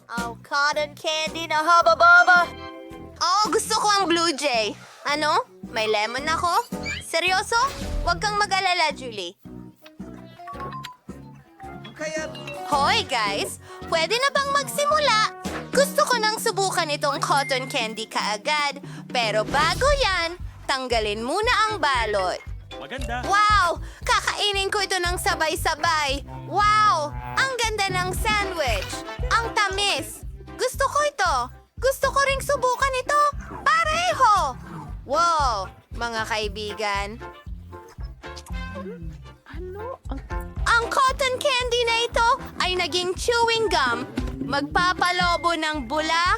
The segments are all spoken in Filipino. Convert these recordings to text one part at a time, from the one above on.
Oh, cotton candy na haba-baba. Oh, gusto ko ang Blue Jay. Ano? May lemon ako? Seryoso? Huwag kang mag-alala, Julie. Hoy, guys! Pwede na bang magsimula? Gusto ko nang subukan itong cotton candy kaagad. Pero bago yan, tanggalin muna ang balot. Maganda. Wow! Kakainin ko ito ng sabay-sabay. Wow! Ang ganda ng sandwich. Ang tamis. Gusto ko ito. Gusto ko ring subukan ito. Pareho! Wow! Mga kaibigan. Ang cotton candy na ito ay naging chewing gum. Magpapalobo ng bula.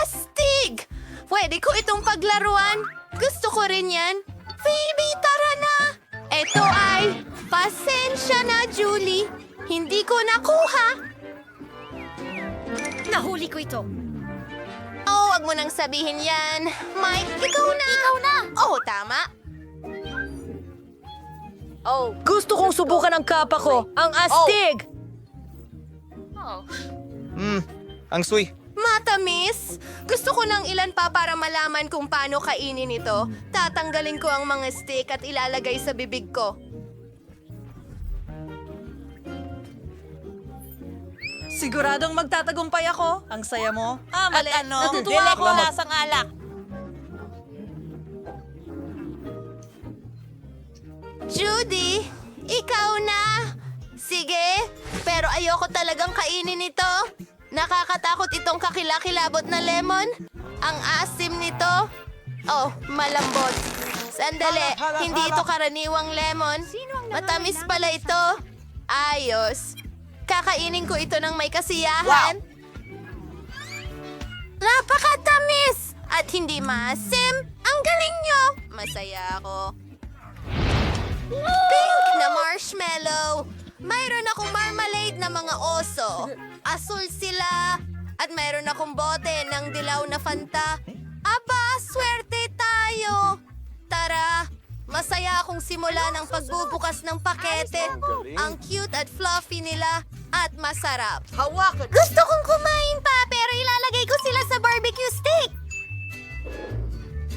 Astig! Pwede ko itong paglaruan. Gusto ko rin yan. Phoebe, tara na! Ito ay, pasensya na, Julie. Hindi ko nakuha. Nahuli ko ito. Oh, wag mo nang sabihin yan. Mike, ikaw na. Ikaw na. Oh, tama. Oh, gusto kong subukan ang kapa ko. Ang astig! Ang sui. Matamis! Gusto ko ng ilan pa para malaman kung paano kainin ito. Tatanggalin ko ang mga stick at ilalagay sa bibig ko. Siguradong magtatagumpay ako. Ang saya mo. Mali. At ano, Natutuwa dilek ako. na lasang alak. Judy, ikaw na! Sige, pero ayoko talagang kainin ito. Nakakatakot itong kakilakilabot na lemon. Ang asim nito. Oh, malambot. Sandali, hindi ito karaniwang lemon. Matamis pala ito. Ayos. Kakainin ko ito ng may kasiyahan. Napakatamis! At hindi maasim. Ang galing nyo! Masaya ako. Pink na marshmallow. Mayroon akong marmalade na mga oso. Asul sila. At mayroon akong bote ng dilaw na Fanta. Aba, swerte tayo. Tara, masaya akong simula ng pagbubukas ng pakete. Ang cute at fluffy nila at masarap. Gusto kong kumain pa pero ilalagay ko sila sa barbecue stick.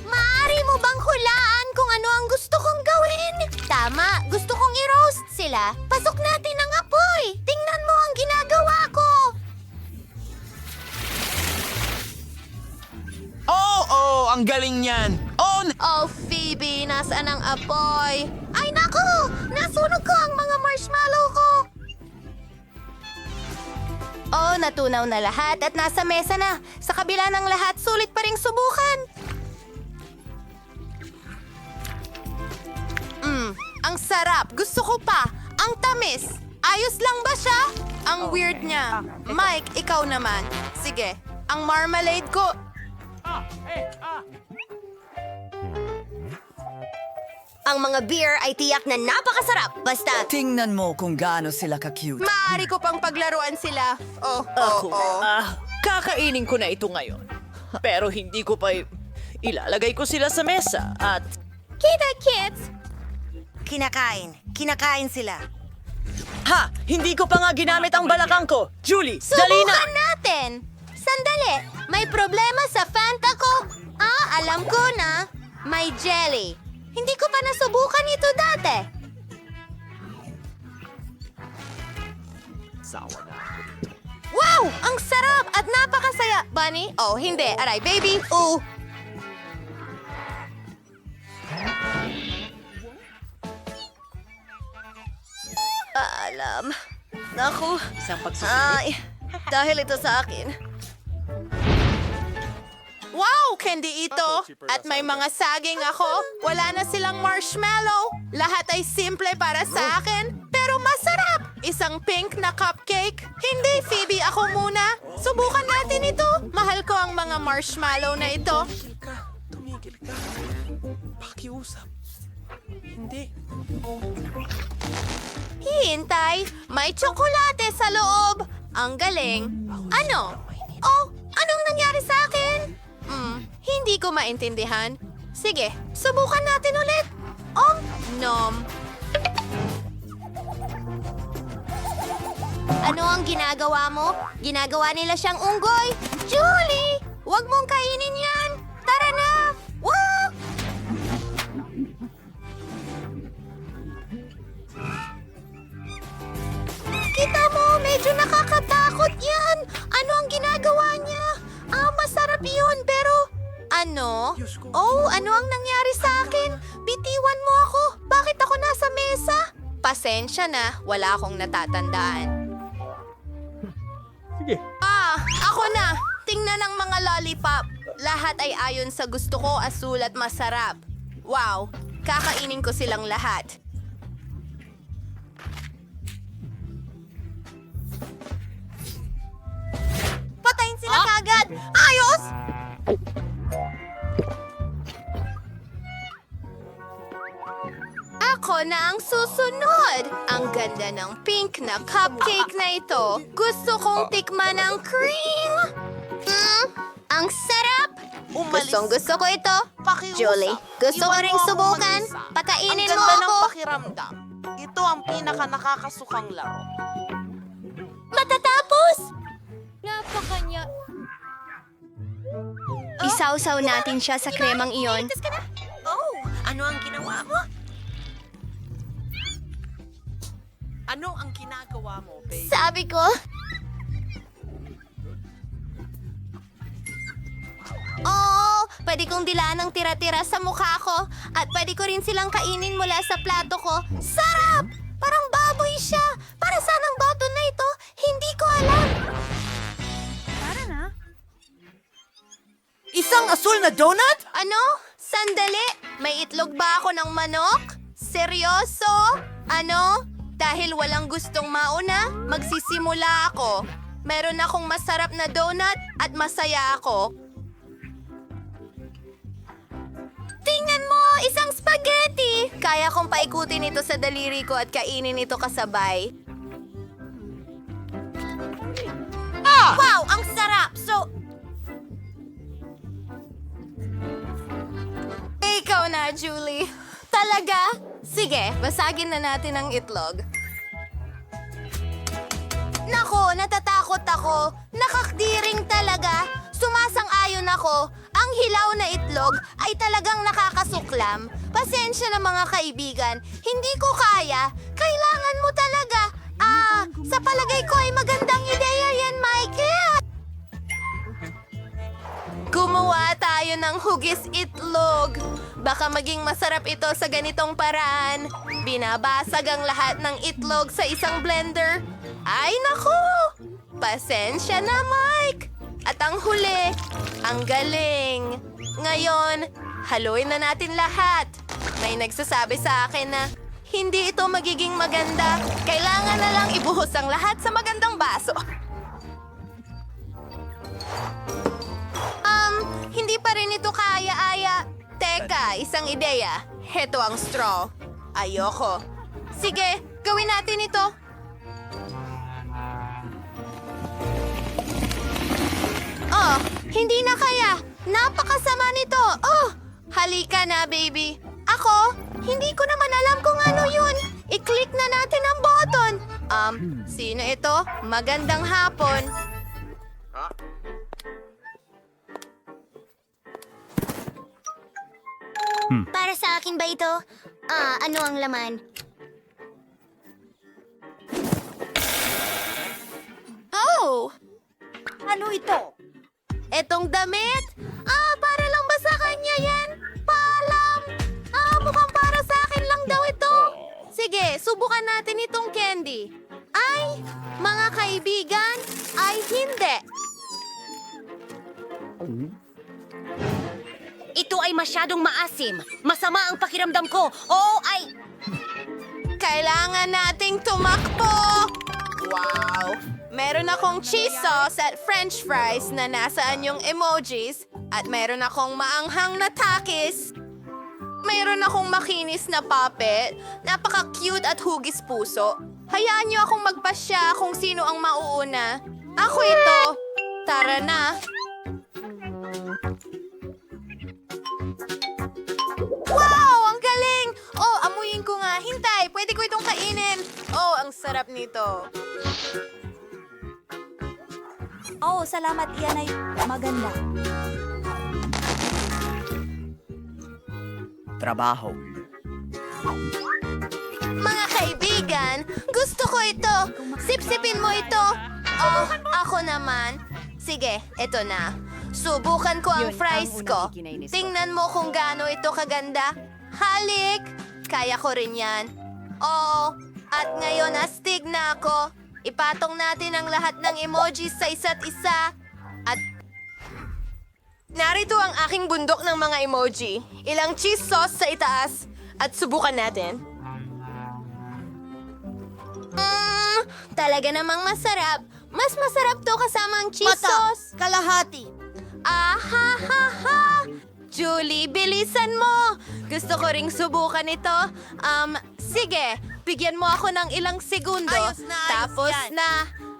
Maaari mo bang hulaan kung ano ang gusto kong gawin? Tama, gusto kong i-roast sila. Pasok natin ang apoy. Tingnan mo ang ginagawa ko. Oh, ang galing niyan. Oh, Phoebe, nasaan ang apoy? Ay, naku! Nasunog ko ang mga marshmallow ko. Oh, natunaw na lahat at nasa mesa na. Sa kabila ng lahat, sulit pa ring subukan. Ang sarap. Gusto ko pa. Ang tamis. Ayos lang ba siya? Ang weird niya. Mike, ikaw naman. Sige, ang marmalade ko... Ang mga beer ay tiyak na napakasarap. Basta, Tingnan mo kung gaano sila ka-cute. maaari ko pang paglaruan sila. Oh. Kakainin ko na ito ngayon. Pero hindi ko pa ilalagay ko sila sa mesa at Kita, kids! Kinakain sila. ha! Hindi ko pa nga ginamit ang balakang ko! Julie, dali na! Subukan natin! Sandali! May problema sa Fanta ko! Alam ko na! May jelly. Hindi ko pa nasubukan ito dati. Wow! Ang sarap at napakasaya! Bunny? Oh, hindi. Aray, baby. Ooh! Alam. Naku. Isang pagsusunod. Ay, dahil ito sa akin. Wow, candy ito! At may mga saging ako. Wala na silang marshmallow. Lahat ay simple para sa akin, pero masarap! Isang pink na cupcake. Hindi, Phoebe, ako muna. Subukan natin ito. Mahal ko ang mga marshmallow na ito. Tumigil ka. Pakiusap. Hindi. Hintay, may tsokolate sa loob. Ang galing. Ano? Oh, anong nangyari sa akin? Hindi ko maintindihan. Sige, subukan natin ulit. Nom. Ano ang ginagawa mo? Ginagawa nila siyang unggoy. Julie! Huwag mong kainin yan! Tara na! Woo! Kita mo, medyo nakakatakot yan! Ano ang ginagawa niya? Masarap yun, pero... Ano? Oh, ano ang nangyari sa akin? Bitiwan mo ako! Bakit ako nasa mesa? Pasensya na, wala akong natatandaan. Sige. Ako na! Tingnan ang mga lollipop. Lahat ay ayon sa gusto ko, asul at masarap. Wow, kakainin ko silang lahat. Patayin sila kagad! Ayos! Ako na ang susunod. Ang ganda ng pink na cupcake na ito. Gusto kong tikman ang cream. Ang sarap. Gusto ko ito. Julie, gusto ko ring subukan. Pakainin mo ako. pakiramdam. Ito ang pinaka nakakasukang laro. Matatapos! Napakanya. Isawsaw natin siya sa kremang iyon. Oh, ano ang ginawa mo? Ano ang ginagawa mo, baby? Sabi ko. Oh, pwede kong dilaan ng tira-tira sa mukha ko at pwede ko rin silang kainin mula sa plato ko. Sarap! Parang baboy siya. Para saan ang button na ito? Hindi ko alam. Isang asul na donut? Ano? Sandali. May itlog ba ako ng manok? Seryoso? Ano? Dahil walang gustong mauna, magsisimula ako. Meron akong masarap na donut at masaya ako. Tingnan mo! Isang spaghetti! Kaya kong paikutin ito sa daliri ko at kainin ito kasabay. Wow! Ang sarap! Ikaw na, Julie. Talaga? Sige, basagin na natin ang itlog. Nako, natatakot ako. Nakakdiring talaga. Sumasang-ayon ako. Ang hilaw na itlog ay talagang nakakasuklam. Pasensya na mga kaibigan. Hindi ko kaya. Kailangan mo talaga. Sa palagay ko ay magandang ideya yan, Michael. Gumawa tayo ng hugis itlog. Baka maging masarap ito sa ganitong paraan. Binabasag ang lahat ng itlog sa isang blender. Ay naku! Pasensya na, Mike! At ang huli, ang galing. Ngayon, haluin na natin lahat. May nagsasabi sa akin na hindi ito magiging maganda. Kailangan na lang ibuhos ang lahat sa magandang baso. Hindi pa rin ito kaya-aya. Teka, isang ideya. Heto ang straw. Ayoko. Sige, gawin natin ito. Oh, hindi na kaya. Napakasama nito. Oh, halika na, baby. Ako, hindi ko naman alam kung ano yun. I-click na natin ang button. Sino ito? Magandang hapon. Para sa akin ba ito? Ano ang laman? Oh! Ano ito? Etong damit? Para lang ba sa kanya yan? Paalam! Mukhang para sa akin lang daw ito. Sige, subukan natin itong candy. Ay, mga kaibigan, ay hindi. Ito ay masyadong maasim. Masama ang pakiramdam ko. Oo, ay... Kailangan nating tumakbo! Wow! Meron akong cheese sauce at french fries na nasaan yung emojis at meron akong maanghang na takis. Meron akong makinis na puppet, napaka-cute at hugis puso. Hayaan niyo akong magpasya kung sino ang mauuna. Ako ito. Tara na. Wow! Ang galing! Oh, amuyin ko nga. Hintay, pwede ko ko itong kainin. Oh, ang sarap nito. Oo, salamat. Yan ay maganda. Trabaho. Mga kaibigan, gusto ko ito. Sipsipin mo ito. Oh, ako naman. Sige, ito na. Subukan ko ang fries ko. Tingnan mo kung gaano ito kaganda. Halik! Kaya ko rin yan. Oh, at ngayon astig na ako. Ipatong natin ang lahat ng emojis sa isa't isa. At narito ang aking bundok ng mga emoji. Ilang cheese sauce sa itaas. At subukan natin. Talaga namang masarap. Mas masarap to kasama ang cheese sauce. Kalahati. Ahahaha! Julie, bilisan mo! Gusto ko ring subukan ito. Sige, bigyan mo ako ng ilang segundo. Ayos na, ayos Tapos yan. na.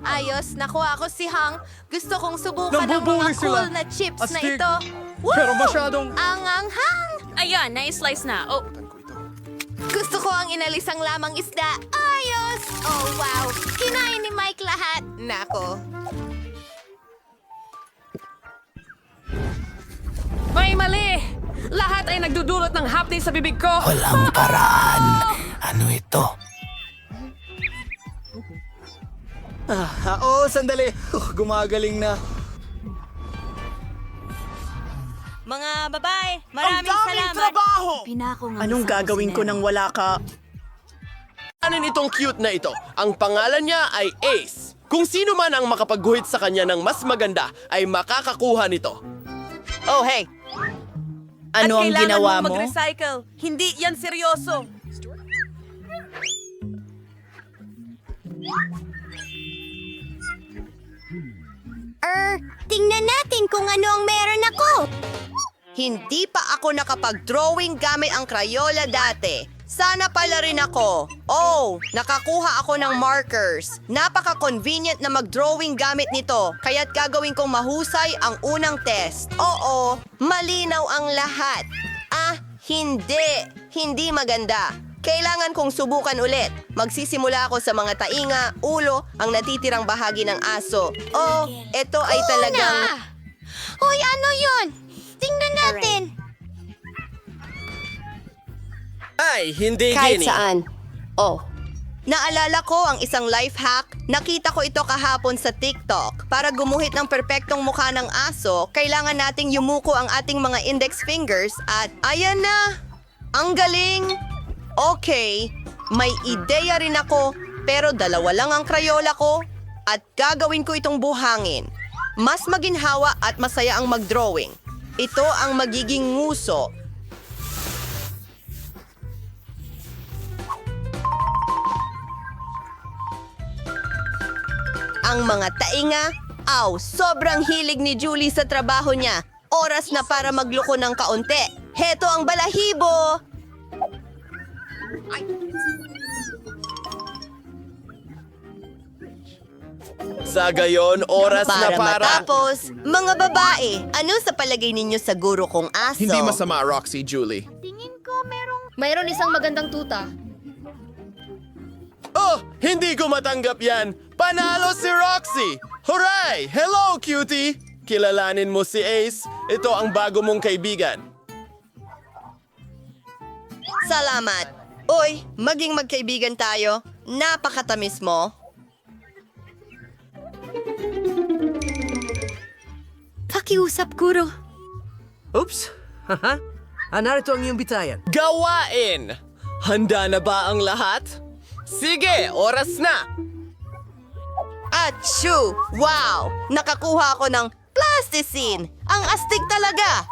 Ayos, nakuha ko si Hang. Gusto kong subukan ng Nambubuli mga cool sila. na chips na Astig. ito. Pero masyadong... Ang anghang! Ayan, na-slice na. Oh, Gusto ko ang inalisang lamang isda. Ayos! Oh, wow! Kinain ni Mike lahat. Nako. May mali! Lahat ay nagdudulot ng hapdi sa bibig ko. Walang paraan. Ano ito? Oo, sandali. Gumagaling na. mga babae, maraming salamat. trabaho! Pinako nga. Anong gagawin ko nang wala ka? Anin itong cute na ito? Ang pangalan niya ay Ace. Kung sino man ang makapagguhit sa kanya ng mas maganda ay makakakuha nito. Oh, hey! Ano ang ginawa mo? Mag-recycle. Hindi yan seryoso. Tingnan natin kung ano ang meron ako. Hindi pa ako nakapag-drawing gamit ang Crayola dati. Sana pala rin ako. Oh, nakakuha ako ng markers. Napaka-convenient na mag-drawing gamit nito. Kaya't gagawin kong mahusay ang unang test. Oo, malinaw ang lahat. Hindi. Hindi maganda. Kailangan kong subukan ulit. Magsisimula ako sa mga tainga, ulo, ang natitirang bahagi ng aso. Oh, ito ay talagang... Hoy, ano yun? Tingnan natin. Ay, hindi Kahit gini. saan. Oh. Naalala ko ang isang life hack. Nakita ko ito kahapon sa TikTok. Para gumuhit ng perpektong mukha ng aso, kailangan nating yumuko ang ating mga index fingers at ayan na! Ang galing! Okay, may ideya rin ako, pero dalawa lang ang Crayola ko at gagawin ko itong buhangin. Mas maginhawa at masaya ang mag-drawing. Ito ang magiging nguso. Ang mga tainga, sobrang hilig ni Julie sa trabaho niya. Oras na para magluko ng kaunti. Heto ang balahibo! Sa gayon, oras na para... matapos, mga babae, ano sa palagay ninyo sa guro kong aso? Hindi masama, Roxy, Julie. Mayroon isang magandang tuta. Oh, hindi ko matanggap yan. Panalo si Roxy! Hooray! Hello, cutie! Kilalanin mo si Ace. Ito ang bago mong kaibigan. Salamat. Uy, maging magkaibigan tayo. Napakatamis mo. Pakiusap, Guro. Oops! Haha! Narito ang iyong bitayan. Gawain! Handa na ba ang lahat? Sige, oras na! Achoo! Wow! Nakakuha ako ng plasticine! Ang astig talaga!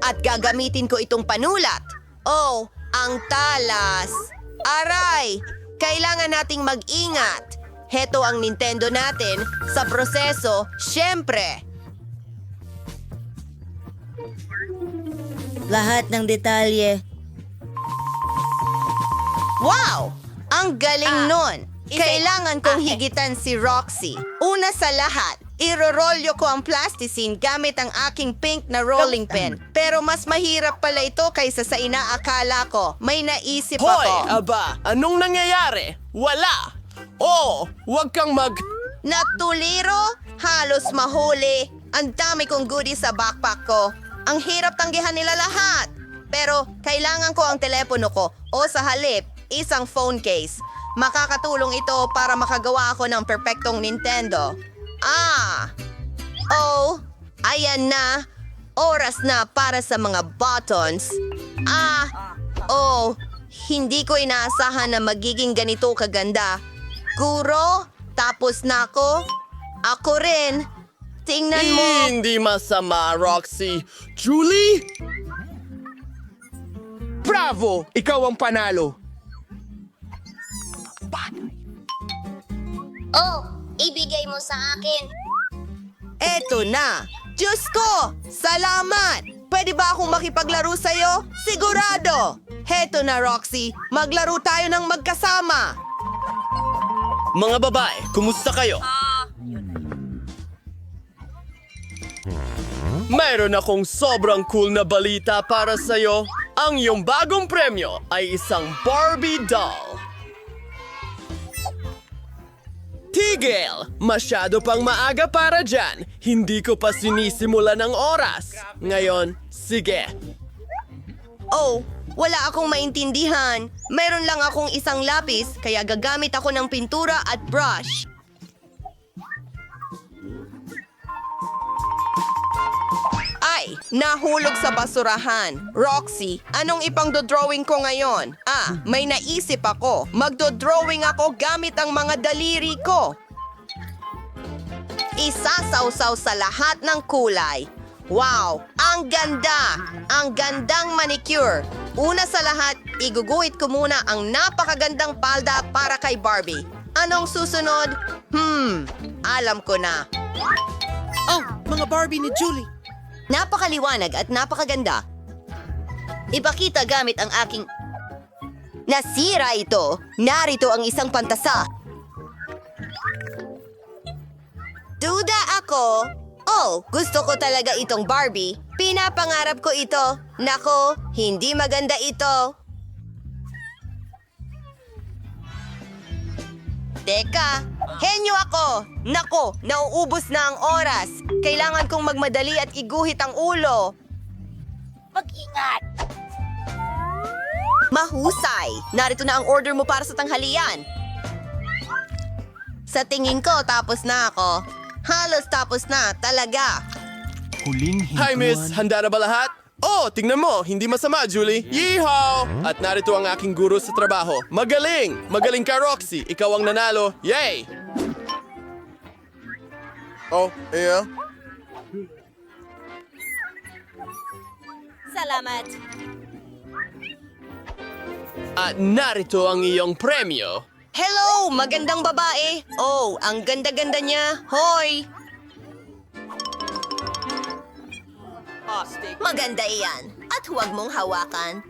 At gagamitin ko itong panulat. Oh, ang talas! Aray! Kailangan nating mag-ingat. Heto ang Nintendo natin. Sa proseso, syempre. Lahat ng detalye. Wow! Ang galing nun! Kailangan kong higitan si Roxy. Una sa lahat, Irorolyo ko ang plasticine gamit ang aking pink na rolling pin. Pero mas mahirap pala ito kaysa sa inaakala ko. May naisip Hoy, ako. aba, anong nangyayari? Wala! Oh, huwag kang Natuliro? Halos mahuli. Ang dami kong goodies sa backpack ko. Ang hirap tanggihan nila lahat. Pero kailangan ko ang telepono ko o sa halip, isang phone case. Makakatulong ito para makagawa ako ng perpektong Nintendo. Oh, ayan na. Oras na para sa mga buttons. Hindi ko inaasahan na magiging ganito kaganda. Guro, tapos na ako. Ako rin. Tingnan mo. Hindi masama, Roxy. Julie? Bravo! Ikaw ang panalo. Ibigay mo sa akin. Eto na! Diyos ko! Salamat! Pwede ba akong makipaglaro sa'yo? Sigurado! Heto na, Roxy. Maglaro tayo ng magkasama. Mga babae, kumusta kayo? Mayroon akong sobrang cool na balita para sa'yo. Ang iyong bagong premyo ay isang Barbie doll. Tigil! Masyado pang maaga para dyan. Hindi ko pa sinisimula ng oras. Ngayon, sige. Oh, wala akong maintindihan. Meron lang akong isang lapis, kaya gagamit ako ng pintura at brush. Ay, nahulog sa basurahan. Roxy, anong ipang-dodrawing ko ngayon? May naisip ako. Magdodrawing ako gamit ang mga daliri ko. Isasawsaw sa lahat ng kulay. Wow, ang ganda! Ang gandang manicure. Una sa lahat, iguguhit ko muna ang napakagandang palda para kay Barbie. Anong susunod? Alam ko na. Mga Barbie ni Julie. Napakaliwanag at napakaganda. Ipakita gamit ang aking... Nasira ito. Narito ang isang pantasa. Duda ako. Oh, gusto ko talaga itong Barbie. Pinapangarap ko ito. Nako, hindi maganda ito. Teka, henyo ako! Nako, nauubos na ang oras. Kailangan kong magmadali at iguhit ang ulo. Mag-ingat. Mahusay! Narito na ang order mo para sa tanghalian. Sa tingin ko, tapos na ako. Halos tapos na, talaga. Hi, miss. Handa na ba lahat? Oh, tingnan mo. Hindi masama, Julie. Yeehaw! At narito ang aking guro sa trabaho. Magaling! Magaling ka, Roxy. Ikaw ang nanalo. Yay! Oh, yeah? Salamat. At narito ang iyong premyo. Hello, magandang babae. Oh, ang ganda-ganda niya. Hoy! Maganda iyan. At huwag mong hawakan.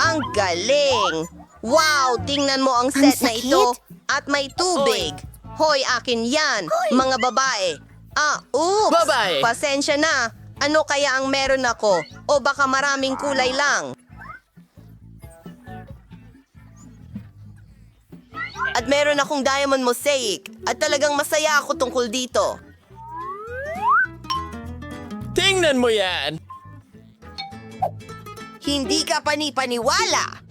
Ang galing! Wow, tingnan mo ang set na ito. At may tubig. Hoy, akin yan. Mga babae. Oops! Babae. Pasensya na. Ano kaya ang meron ako? O baka maraming kulay lang? At meron akong diamond mosaic. At talagang masaya ako tungkol dito. Tingnan mo yan! Hindi ka panipaniwala.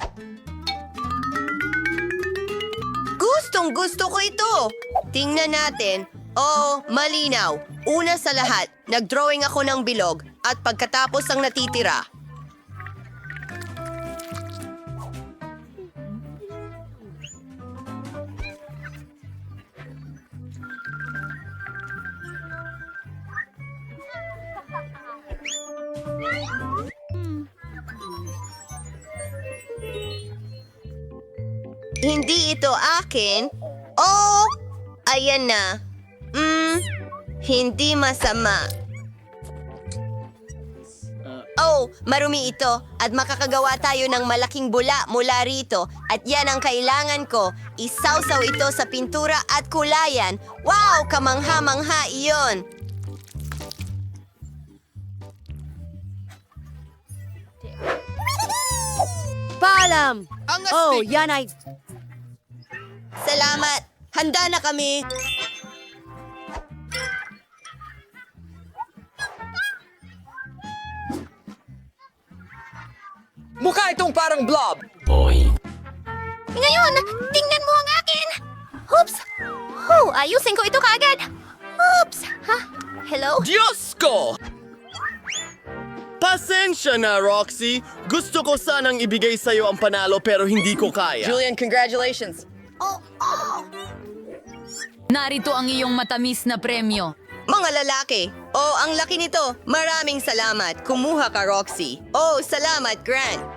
Gustong gusto ko ito. Tingnan natin. Oh, malinaw. Una sa lahat, nagdrawing ako ng bilog at pagkatapos ang natitira. Hindi ito akin. Oh, ayan na. Hindi masama. Oh, Oh, marumi ito at makakagawa tayo ng malaking bula mula rito at yan ang kailangan ko. Isawsaw ito sa pintura at kulayan. Wow, kamangha-mangha iyon. Paalam! Oh, yan ay... Salamat. Handa na kami. Mukha itong parang blob. Boy. Ngayon, tingnan mo ang akin. Oops. Oh, ayusin ko ito kaagad. Oops. Ha? Hello? Diyos ko! Pasensya na, Roxy. Gusto ko sanang ibigay sa'yo ang panalo pero hindi ko kaya. Julian, congratulations! Narito ang iyong matamis na premyo. Mga lalaki. Oh, ang laki nito. Maraming salamat. Kumuha ka, Roxy. Oh, salamat, Grant.